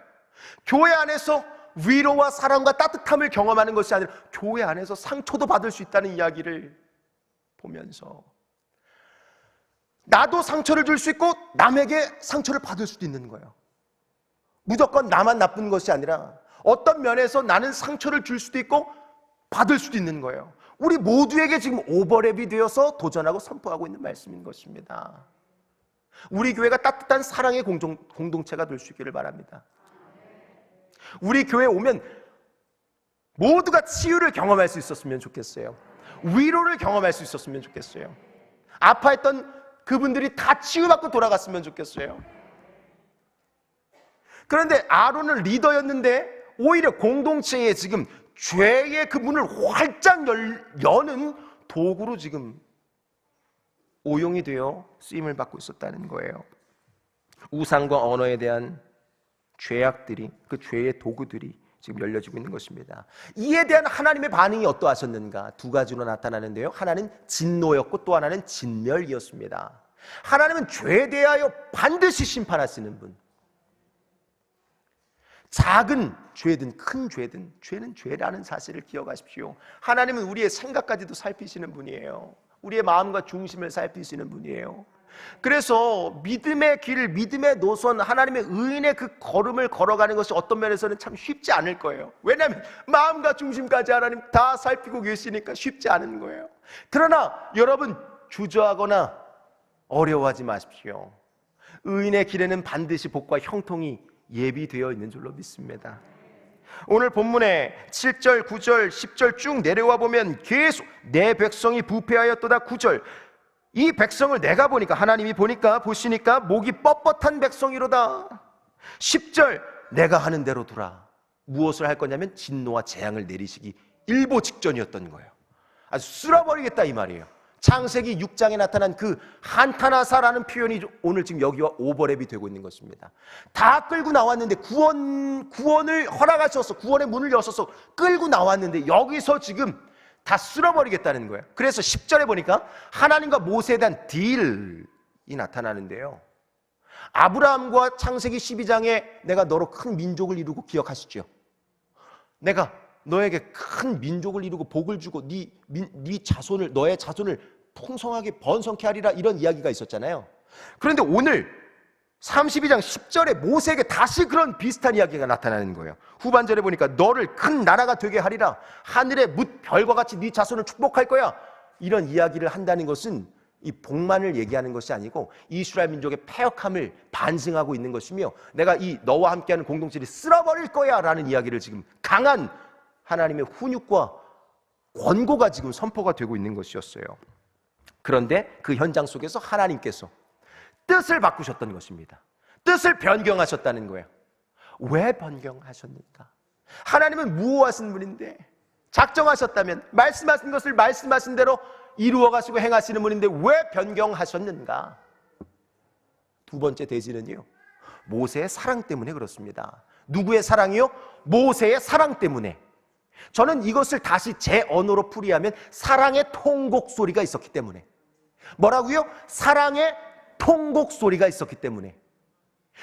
교회 안에서 위로와 사랑과 따뜻함을 경험하는 것이 아니라 교회 안에서 상처도 받을 수 있다는 이야기를 보면서 나도 상처를 줄 수 있고 남에게 상처를 받을 수도 있는 거예요. 무조건 나만 나쁜 것이 아니라 어떤 면에서 나는 상처를 줄 수도 있고 받을 수도 있는 거예요. 우리 모두에게 지금 오버랩이 되어서 도전하고 선포하고 있는 말씀인 것입니다. 우리 교회가 따뜻한 사랑의 공동체가 될 수 있기를 바랍니다. 우리 교회에 오면 모두가 치유를 경험할 수 있었으면 좋겠어요. 위로를 경험할 수 있었으면 좋겠어요. 아파했던 그분들이 다 치유받고 돌아갔으면 좋겠어요. 그런데 아론은 리더였는데 오히려 공동체에 지금 죄의 그 문을 활짝 여는 도구로 지금 오용이 되어 쓰임을 받고 있었다는 거예요. 우상과 언어에 대한 죄악들이, 그 죄의 도구들이 지금 열려지고 있는 것입니다. 이에 대한 하나님의 반응이 어떠하셨는가? 2가지로 나타나는데요, 하나는 진노였고 또 하나는 진멸이었습니다. 하나님은 죄에 대하여 반드시 심판하시는 분. 작은 죄든 큰 죄든 죄는 죄라는 사실을 기억하십시오. 하나님은 우리의 생각까지도 살피시는 분이에요. 우리의 마음과 중심을 살피시는 분이에요. 그래서 믿음의 길, 믿음의 노선, 하나님의 의인의 그 걸음을 걸어가는 것이 어떤 면에서는 참 쉽지 않을 거예요. 왜냐하면 마음과 중심까지 하나님 다 살피고 계시니까 쉽지 않은 거예요. 그러나 여러분 주저하거나 어려워하지 마십시오. 의인의 길에는 반드시 복과 형통이 예비되어 있는 줄로 믿습니다. 오늘 본문에 7절, 9절, 10절 쭉 내려와 보면 계속 내 백성이 부패하였도다. 9절, 이 백성을 내가 보니까, 하나님이 보시니까 목이 뻣뻣한 백성이로다. 10절, 내가 하는 대로 두라. 무엇을 할 거냐면 진노와 재앙을 내리시기 일보 직전이었던 거예요. 아주 쓸어버리겠다 이 말이에요. 창세기 6장에 나타난 그 한타나사라는 표현이 오늘 지금 여기와 오버랩이 되고 있는 것입니다. 다 끌고 나왔는데 구원을 허락하셔서 구원의 문을 여셔서 끌고 나왔는데 여기서 지금 다 쓸어버리겠다는 거예요. 그래서 10절에 보니까 하나님과 모세에 대한 딜이 나타나는데요. 아브라함과 창세기 12장에 내가 너로 큰 민족을 이루고, 기억하시죠? 내가 너에게 큰 민족을 이루고 복을 주고 너의 자손을 풍성하게 번성케 하리라, 이런 이야기가 있었잖아요. 그런데 오늘 32장 10절에 모세에게 다시 그런 비슷한 이야기가 나타나는 거예요. 후반절에 보니까 너를 큰 나라가 되게 하리라, 하늘의 뭇 별과 같이 네 자손을 축복할 거야, 이런 이야기를 한다는 것은 이 복만을 얘기하는 것이 아니고 이스라엘 민족의 패역함을 반증하고 있는 것이며, 내가 이 너와 함께하는 공동체를 쓸어버릴 거야 라는 이야기를 지금 강한 하나님의 훈육과 권고가 지금 선포가 되고 있는 것이었어요. 그런데 그 현장 속에서 하나님께서 뜻을 바꾸셨던 것입니다. 뜻을 변경하셨다는 거예요. 왜 변경하셨는가? 하나님은 무호하신 분인데, 작정하셨다면 말씀하신 것을 말씀하신 대로 이루어 가시고 행하시는 분인데 왜 변경하셨는가? 두 번째 대지는요, 모세의 사랑 때문에 그렇습니다. 누구의 사랑이요? 모세의 사랑 때문에. 저는 이것을 다시 제 언어로 풀이하면 사랑의 통곡 소리가 있었기 때문에. 뭐라고요? 사랑의 통곡 소리가 있었기 때문에.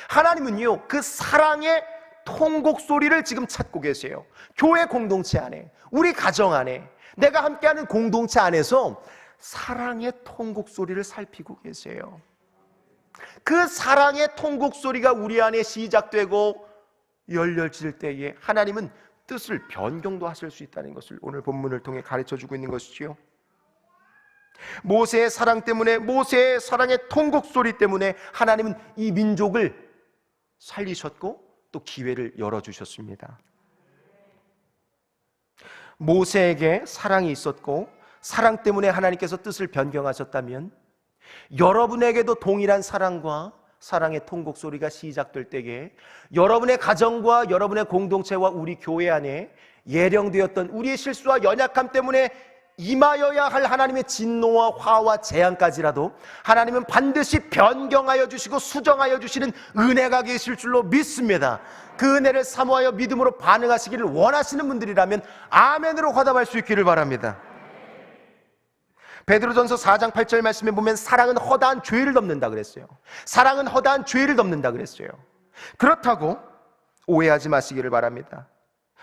하나님은요, 그 사랑의 통곡 소리를 지금 찾고 계세요. 교회 공동체 안에, 우리 가정 안에, 내가 함께하는 공동체 안에서 사랑의 통곡 소리를 살피고 계세요. 그 사랑의 통곡 소리가 우리 안에 시작되고 열려질 때에 하나님은 뜻을 변경도 하실 수 있다는 것을 오늘 본문을 통해 가르쳐주고 있는 것이지요. 모세의 사랑 때문에, 모세의 사랑의 통곡 소리 때문에 하나님은 이 민족을 살리셨고 또 기회를 열어주셨습니다. 모세에게 사랑이 있었고 사랑 때문에 하나님께서 뜻을 변경하셨다면, 여러분에게도 동일한 사랑과 사랑의 통곡 소리가 시작될 때에 여러분의 가정과 여러분의 공동체와 우리 교회 안에 예령되었던 우리의 실수와 연약함 때문에 임하여야 할 하나님의 진노와 화와 재앙까지라도 하나님은 반드시 변경하여 주시고 수정하여 주시는 은혜가 계실 줄로 믿습니다. 그 은혜를 사모하여 믿음으로 반응하시기를 원하시는 분들이라면 아멘으로 화답할 수 있기를 바랍니다. 베드로전서 4장 8절 말씀에 보면 사랑은 허다한 죄를 덮는다 그랬어요. 사랑은 허다한 죄를 덮는다 그랬어요. 그렇다고 오해하지 마시기를 바랍니다.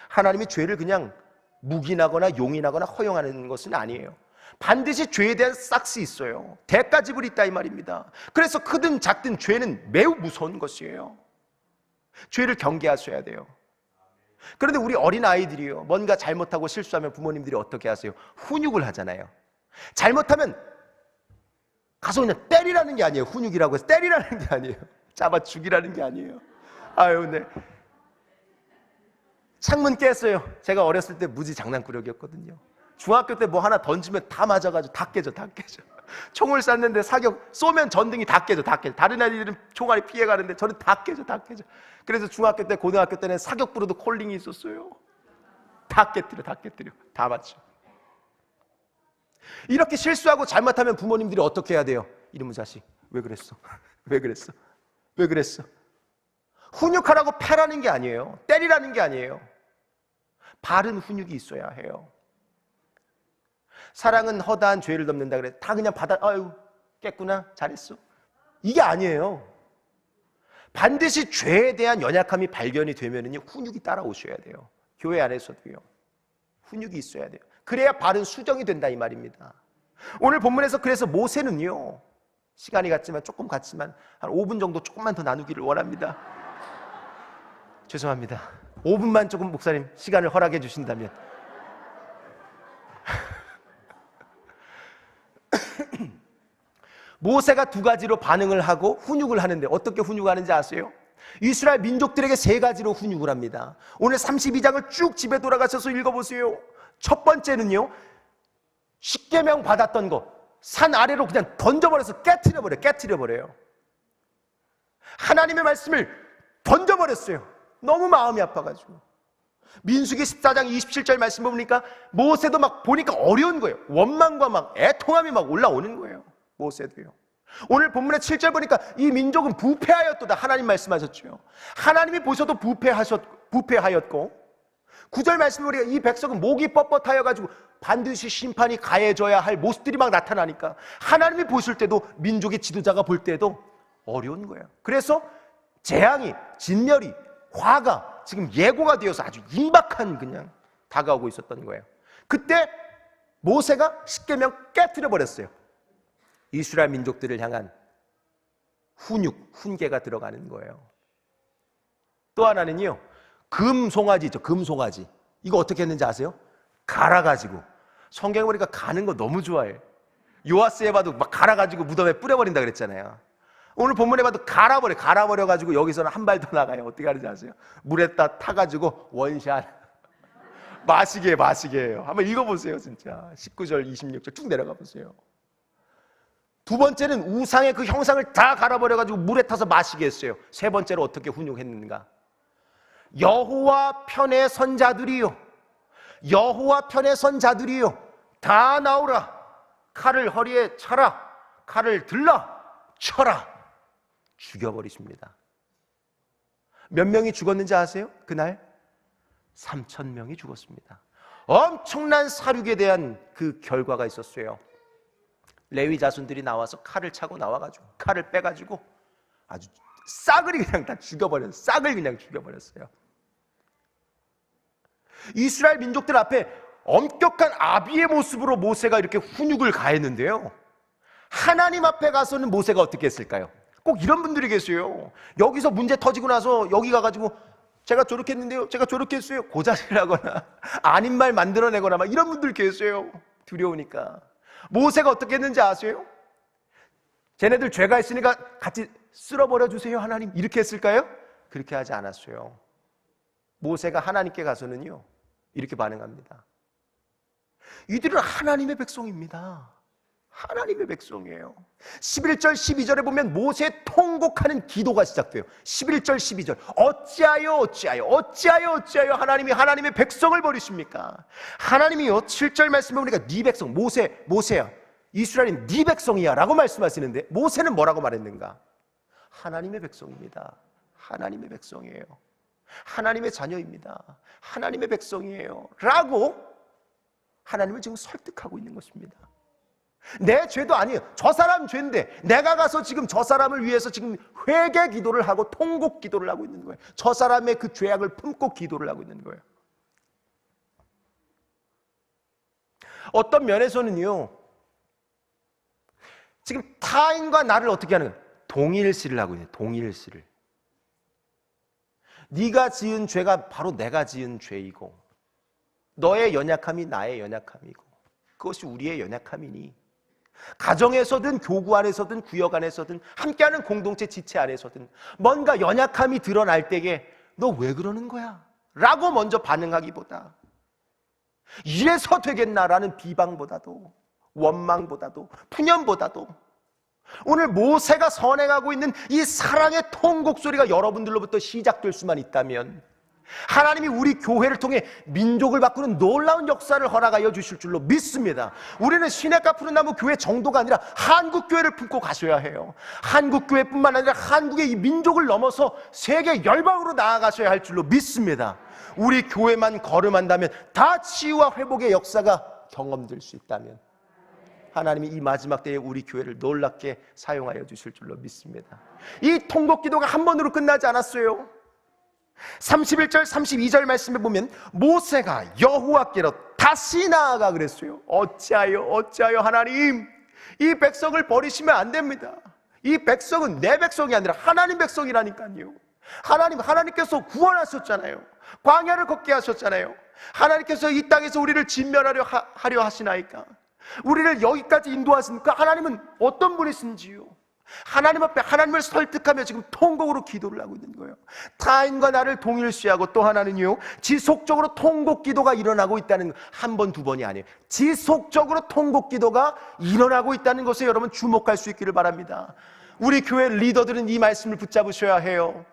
하나님이 죄를 그냥 묵인하거나 용인하거나 허용하는 것은 아니에요. 반드시 죄에 대한 싹스 있어요. 대가 지불이 있다 이 말입니다. 그래서 크든 작든 죄는 매우 무서운 것이에요. 죄를 경계하셔야 돼요. 그런데 우리 어린아이들이요, 뭔가 잘못하고 실수하면 부모님들이 어떻게 하세요? 훈육을 하잖아요. 잘못하면 가서 그냥 때리라는 게 아니에요. 훈육이라고 해서 때리라는 게 아니에요. 잡아 죽이라는 게 아니에요. 아유, 네. 창문 깼어요. 제가 어렸을 때 무지 장난꾸러기였거든요. 중학교 때 뭐 하나 던지면 다 맞아가지고 다 깨져. 총을 쐈는데 사격 쏘면 전등이 다 깨져. 다른 아이들은 총알이 피해가는데 저는 다 깨져. 그래서 중학교 때, 고등학교 때는 사격부로도 콜링이 있었어요. 다 깨뜨려. 다 맞죠. 이렇게 실수하고 잘못하면 부모님들이 어떻게 해야 돼요? 이놈의 자식, 왜 그랬어? 왜 그랬어? 훈육하라고 패라는 게 아니에요. 때리라는 게 아니에요. 바른 훈육이 있어야 해요. 사랑은 허다한 죄를 덮는다 그래. 다 그냥 아유, 깼구나, 잘했어. 이게 아니에요. 반드시 죄에 대한 연약함이 발견이 되면은요, 훈육이 따라오셔야 돼요. 교회 안에서도요. 훈육이 있어야 돼요. 그래야 바른 수정이 된다 이 말입니다. 오늘 본문에서 그래서 모세는요, 시간이 갔지만 조금 갔지만 한 5분 정도 조금만 더 나누기를 원합니다. 죄송합니다. 5분만 조금 목사님 시간을 허락해 주신다면. 모세가 두 가지로 반응을 하고 훈육을 하는데 어떻게 훈육하는지 아세요? 이스라엘 민족들에게 세 가지로 훈육을 합니다. 오늘 32장을 쭉 집에 돌아가셔서 읽어보세요. 첫 번째는요, 십계명 받았던 거 산 아래로 그냥 던져버려서 깨트려버려요. 하나님의 말씀을 던져버렸어요. 너무 마음이 아파가지고. 민수기 14장 27절 말씀 보니까 모세도 막 보니까 어려운 거예요. 원망과 막 애통함이 막 올라오는 거예요. 모세도요. 오늘 본문의 7절 보니까 이 민족은 부패하였도다 하나님 말씀하셨죠. 하나님이 보셔도 부패하였고, 9절 말씀 보니까 이 백성은 목이 뻣뻣하여가지고 반드시 심판이 가해져야 할 모습들이 막 나타나니까 하나님이 보실 때도, 민족의 지도자가 볼 때도 어려운 거예요. 그래서 재앙이, 진멸이, 화가 지금 예고가 되어서 아주 임박한 그냥 다가오고 있었던 거예요. 그때 모세가 십계명 깨트려 버렸어요. 이스라엘 민족들을 향한 훈육, 훈계가 들어가는 거예요. 또 하나는요, 금송아지죠. 금송아지. 이거 어떻게 했는지 아세요? 갈아가지고. 성경에 보니까 가는 거 너무 좋아해. 요아스에 봐도 막 갈아가지고 무덤에 뿌려버린다 그랬잖아요. 오늘 본문에 봐도 갈아버려가지고 여기서는 한 발 더 나가요. 어떻게 하는지 아세요? 물에다 타가지고 원샷. 마시게예요. 한번 읽어보세요. 진짜 19절 26절 쭉 내려가 보세요. 두 번째는 우상의 그 형상을 다 갈아버려가지고 물에 타서 마시게 했어요. 세 번째로 어떻게 훈육했는가? 여호와 편에 선 자들이요, 여호와 편에 선 자들이요, 다 나오라. 칼을 허리에 차라. 칼을 들라. 쳐라. 죽여버리십니다. 몇 명이 죽었는지 아세요? 그날 3,000명이 죽었습니다. 엄청난 사륙에 대한 그 결과가 있었어요. 레위 자손들이 나와서 칼을 차고 나와가지고 칼을 빼가지고 아주 싹을 그냥 다 죽여버렸어요. 싹을 그냥 죽여버렸어요. 이스라엘 민족들 앞에 엄격한 아비의 모습으로 모세가 이렇게 훈육을 가했는데요, 하나님 앞에 가서는 모세가 어떻게 했을까요? 꼭 이런 분들이 계세요. 여기서 문제 터지고 나서 여기 가가지고 제가 저렇게 했는데요, 제가 저렇게 했어요, 고자질하거나 아닌 말 만들어내거나 막 이런 분들 계세요. 두려우니까. 모세가 어떻게 했는지 아세요? 쟤네들 죄가 있으니까 같이 쓸어버려 주세요 하나님, 이렇게 했을까요? 그렇게 하지 않았어요. 모세가 하나님께 가서는요, 이렇게 반응합니다. 이들은 하나님의 백성입니다. 하나님의 백성이에요. 11절 12절에 보면 모세의 통곡하는 기도가 시작돼요. 11절 12절 어찌하여 하나님이 하나님의 백성을 버리십니까? 하나님이요 7절 말씀해 보니까 네 백성, 모세야, 이스라엘은 네 백성이야 라고 말씀하시는데, 모세는 뭐라고 말했는가? 하나님의 백성입니다. 하나님의 백성이에요. 하나님의 자녀입니다. 하나님의 백성이에요 라고 하나님을 지금 설득하고 있는 것입니다. 내 죄도 아니에요. 저 사람 죄인데 내가 가서 지금 저 사람을 위해서 지금 회개 기도를 하고 통곡 기도를 하고 있는 거예요. 저 사람의 그 죄악을 품고 기도를 하고 있는 거예요. 어떤 면에서는요, 지금 타인과 나를 어떻게 하는 거예요? 동일시를 하고 있는 거예요. 동일시를. 네가 지은 죄가 바로 내가 지은 죄이고, 너의 연약함이 나의 연약함이고, 그것이 우리의 연약함이니, 가정에서든 교구 안에서든 구역 안에서든 함께하는 공동체 지체 안에서든 뭔가 연약함이 드러날 때에 너 왜 그러는 거야? 라고 먼저 반응하기보다, 이래서 되겠나라는 비방보다도, 원망보다도, 푸념보다도 오늘 모세가 선행하고 있는 이 사랑의 통곡 소리가 여러분들로부터 시작될 수만 있다면, 하나님이 우리 교회를 통해 민족을 바꾸는 놀라운 역사를 허락하여 주실 줄로 믿습니다. 우리는 시냇가 푸른 나무 교회 정도가 아니라 한국교회를 품고 가셔야 해요. 한국교회뿐만 아니라 한국의 이 민족을 넘어서 세계 열방으로 나아가셔야 할 줄로 믿습니다. 우리 교회만 거름한다면 다 치유와 회복의 역사가 경험될 수 있다면, 하나님이 이 마지막 때에 우리 교회를 놀랍게 사용하여 주실 줄로 믿습니다. 이 통곡 기도가 한 번으로 끝나지 않았어요. 31절 32절 말씀에 보면 모세가 여호와께로 다시 나아가 그랬어요. 어찌하여 하나님, 이 백성을 버리시면 안 됩니다. 이 백성은 내 백성이 아니라 하나님 백성이라니까요. 하나님께서 구원하셨잖아요. 광야를 걷게 하셨잖아요. 하나님께서 이 땅에서 우리를 진멸하려 하시나이까? 우리를 여기까지 인도하시니까 하나님은 어떤 분이신지요? 하나님 앞에 하나님을 설득하며 지금 통곡으로 기도를 하고 있는 거예요. 타인과 나를 동일시하고, 또 하나는요, 지속적으로 통곡 기도가 일어나고 있다는, 한 번, 두 번이 아니에요. 지속적으로 통곡 기도가 일어나고 있다는 것에 여러분 주목할 수 있기를 바랍니다. 우리 교회 리더들은 이 말씀을 붙잡으셔야 해요.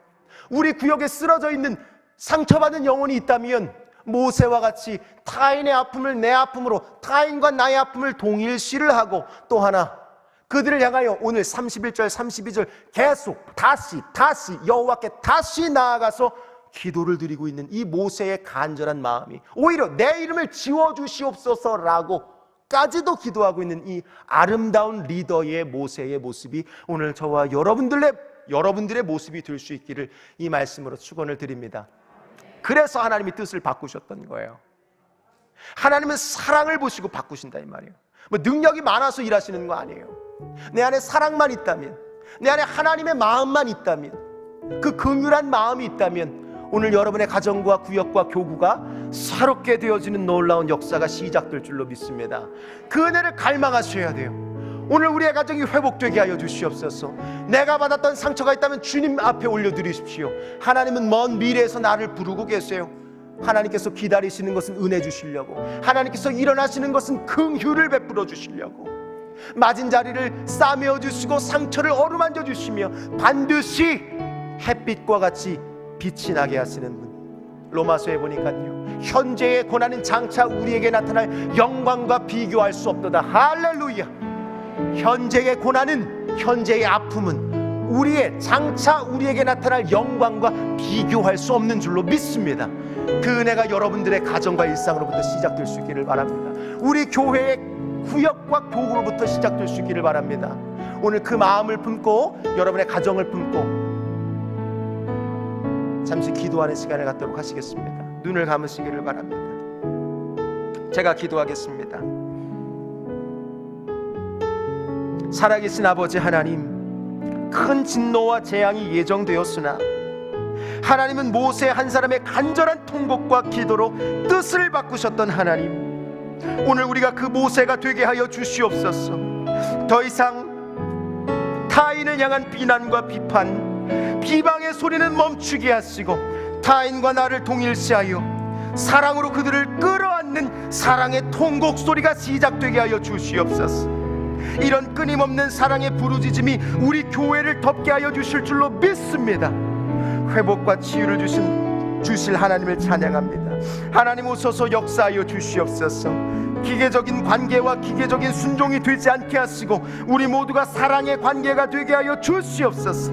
우리 구역에 쓰러져 있는 상처받은 영혼이 있다면 모세와 같이 타인의 아픔을 내 아픔으로, 타인과 나의 아픔을 동일시를 하고, 또 하나 그들을 향하여 오늘 31절 32절 계속 다시 여호와께 다시 나아가서 기도를 드리고 있는 이 모세의 간절한 마음이, 오히려 내 이름을 지워주시옵소서라고 까지도 기도하고 있는 이 아름다운 리더의 모세의 모습이 오늘 저와 여러분들의 모습이 될 수 있기를 이 말씀으로 축원을 드립니다. 그래서 하나님이 뜻을 바꾸셨던 거예요. 하나님은 사랑을 보시고 바꾸신다 이 말이에요. 뭐 능력이 많아서 일하시는 거 아니에요. 내 안에 사랑만 있다면, 내 안에 하나님의 마음만 있다면, 그 긍휼한 마음이 있다면 오늘 여러분의 가정과 구역과 교구가 새롭게 되어지는 놀라운 역사가 시작될 줄로 믿습니다. 그 은혜를 갈망하셔야 돼요. 오늘 우리의 가정이 회복되게 하여 주시옵소서. 내가 받았던 상처가 있다면 주님 앞에 올려드리십시오. 하나님은 먼 미래에서 나를 부르고 계세요. 하나님께서 기다리시는 것은 은혜 주시려고, 하나님께서 일어나시는 것은 긍휼을 베풀어 주시려고, 맞은 자리를 싸매어 주시고 상처를 어루만져 주시며 반드시 햇빛과 같이 빛이 나게 하시는 분. 로마서에 보니까요, 현재의 고난은 장차 우리에게 나타날 영광과 비교할 수 없도다. 할렐루야. 현재의 고난은, 현재의 아픔은 장차 우리에게 나타날 영광과 비교할 수 없는 줄로 믿습니다. 그 은혜가 여러분들의 가정과 일상으로부터 시작될 수 있기를 바랍니다. 우리 교회의 구역과 교구로부터 시작될 수 있기를 바랍니다. 오늘 그 마음을 품고, 여러분의 가정을 품고 잠시 기도하는 시간을 갖도록 하시겠습니다. 눈을 감으시기를 바랍니다. 제가 기도하겠습니다. 살아계신 아버지 하나님, 큰 진노와 재앙이 예정되었으나 하나님은 모세 한 사람의 간절한 통곡과 기도로 뜻을 바꾸셨던 하나님, 오늘 우리가 그 모세가 되게 하여 주시옵소서. 더 이상 타인을 향한 비난과 비판, 비방의 소리는 멈추게 하시고, 타인과 나를 동일시하여 사랑으로 그들을 끌어안는 사랑의 통곡 소리가 시작되게 하여 주시옵소서. 이런 끊임없는 사랑의 부르짖음이 우리 교회를 덮게 하여 주실 줄로 믿습니다. 회복과 치유를 주실 하나님을 찬양합니다. 하나님 오소서 역사하여 주시옵소서. 기계적인 관계와 기계적인 순종이 되지 않게 하시고 우리 모두가 사랑의 관계가 되게 하여 주시옵소서.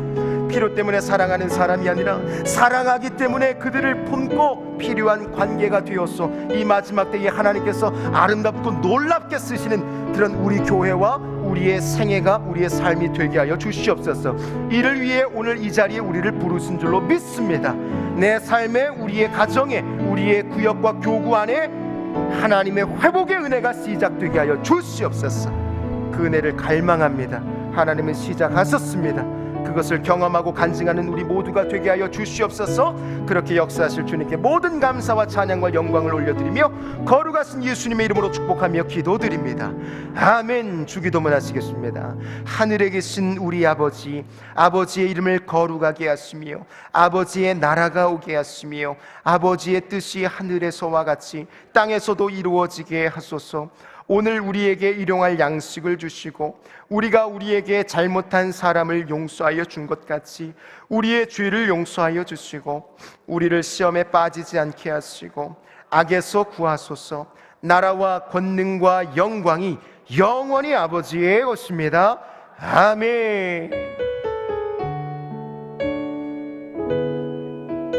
필요 때문에 사랑하는 사람이 아니라 사랑하기 때문에 그들을 품고 필요한 관계가 되어서 이 마지막 때에 하나님께서 아름답고 놀랍게 쓰시는 그런 우리 교회와 우리의 생애가, 우리의 삶이 되게 하여 주시옵소서. 이를 위해 오늘 이 자리에 우리를 부르신 줄로 믿습니다. 내 삶에, 우리의 가정에, 우리의 구역과 교구 안에 하나님의 회복의 은혜가 시작되게 하여 주시옵소서. 그 은혜를 갈망합니다. 하나님은 시작하셨습니다. 그것을 경험하고 간증하는 우리 모두가 되게 하여 주시옵소서. 그렇게 역사하실 주님께 모든 감사와 찬양과 영광을 올려드리며 거룩하신 예수님의 이름으로 축복하며 기도드립니다. 아멘. 주기도문 하시겠습니다. 하늘에 계신 우리 아버지, 아버지의 이름을 거룩하게 하시며 아버지의 나라가 오게 하시며 아버지의 뜻이 하늘에서와 같이 땅에서도 이루어지게 하소서. 오늘 우리에게 일용할 양식을 주시고 우리가 우리에게 잘못한 사람을 용서하여 준 것 같이 우리의 죄를 용서하여 주시고 우리를 시험에 빠지지 않게 하시고 악에서 구하소서. 나라와 권능과 영광이 영원히 아버지의 것입니다. 아멘.